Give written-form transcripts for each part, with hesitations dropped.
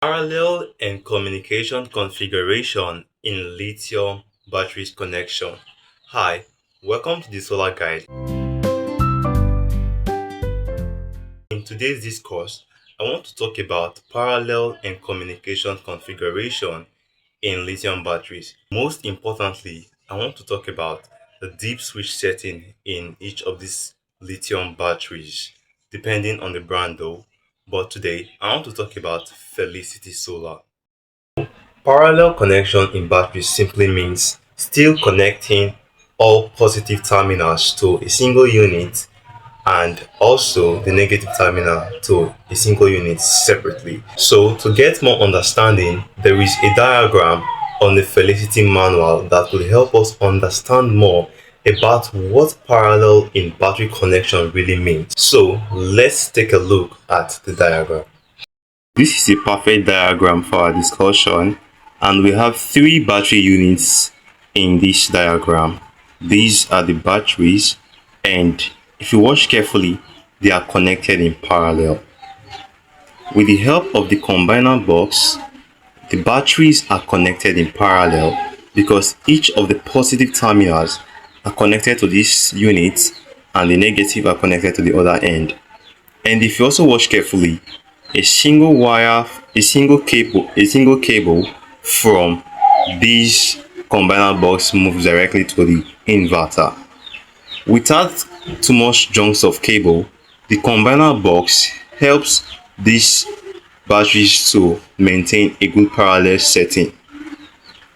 Parallel and communication configuration in lithium batteries connection. Hi, welcome to the Solar Guide. In today's discourse, I want to talk about parallel and communication configuration in lithium batteries. Most importantly, I want to talk about the deep switch setting in each of these lithium batteries, depending on the brand though. But today, I want to talk about Felicity Solar. Parallel connection in batteries simply means still connecting all positive terminals to a single unit and also the negative terminal to a single unit separately. So to get more understanding, there is a diagram on the Felicity manual that will help us understand more about what parallel in battery connection really means. So let's take a look at the diagram. This is a perfect diagram for our discussion, and we have three battery units in this diagram. These are the batteries, and if you watch carefully, they are connected in parallel. With the help of the combiner box, the batteries are connected in parallel because each of the positive terminals are connected to this unit and the negative are connected to the other end. And if you also watch carefully, a single wire, a single cable from this combiner box moves directly to the inverter. Without too much chunks of cable, the combiner box helps these batteries to maintain a good parallel setting.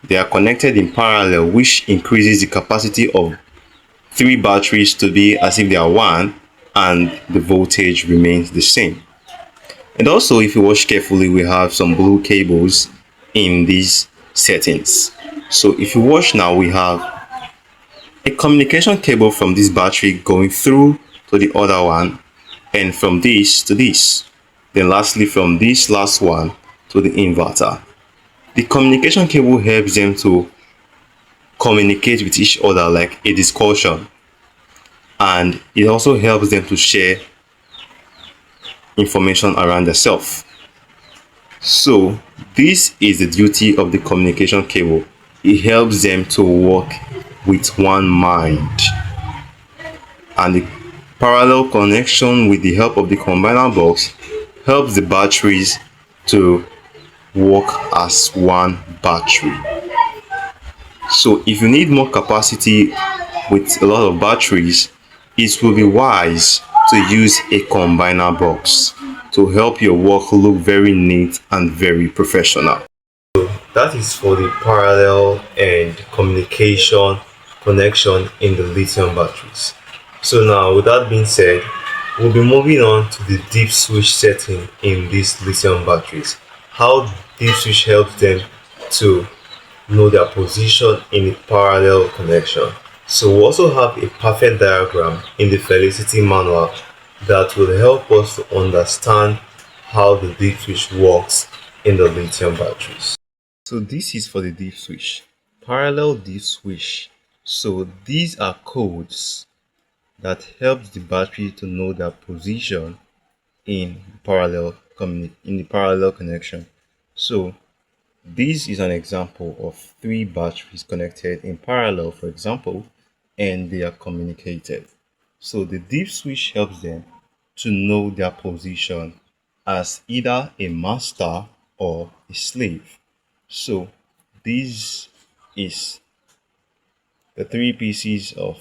They are connected in parallel, which increases the capacity of three batteries to be as if they are one, and the voltage remains the same. And also, if you watch carefully, we have some blue cables in these settings. So if you watch now, we have a communication cable from this battery going through to the other one, and from this to this. Then lastly, from this last one to the inverter. The communication cable helps them to communicate with each other like a discussion, and it also helps them to share information around themselves. So this is the duty of the communication cable. It helps them to work with one mind. And the parallel connection with the help of the combiner box helps the batteries to work as one battery. So if you need more capacity with a lot of batteries, it will be wise to use a combiner box to help your work look very neat and very professional. That is for the parallel and communication connection in the lithium batteries. So now, with that being said, we'll be moving on to the deep switch setting in these lithium batteries. How deep switch helps them to know their position in a parallel connection. So we also have a perfect diagram in the Felicity manual that will help us to understand how the deep switch works in the lithium batteries. So this is for the deep switch, parallel deep switch. So these are codes that helps the battery to know their position in the parallel connection. So this is an example of three batteries connected in parallel, for example, and they are communicated. So the deep switch helps them to know their position as either a master or a slave. So this is the three pieces of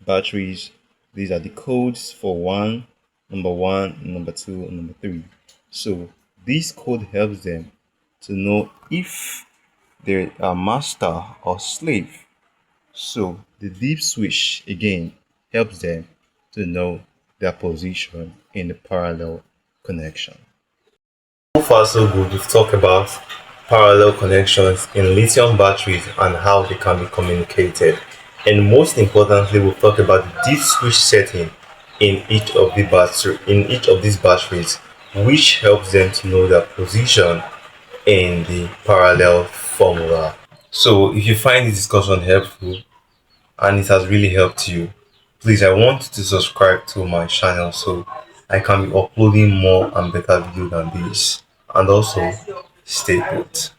batteries. These are the codes for number one, number two, and number three. So this code helps them to know if they're a master or slave. So the deep switch again helps them to know their position in the parallel connection. So far so good, we've talked about parallel connections in lithium batteries and how they can be communicated. And most importantly, we'll talk about the deep switch setting in each of these batteries, which helps them to know their position in the parallel formula. So if you find this discussion helpful and it has really helped you, please, I want you to subscribe to my channel so I can be uploading more and better videos than this. and also stay put.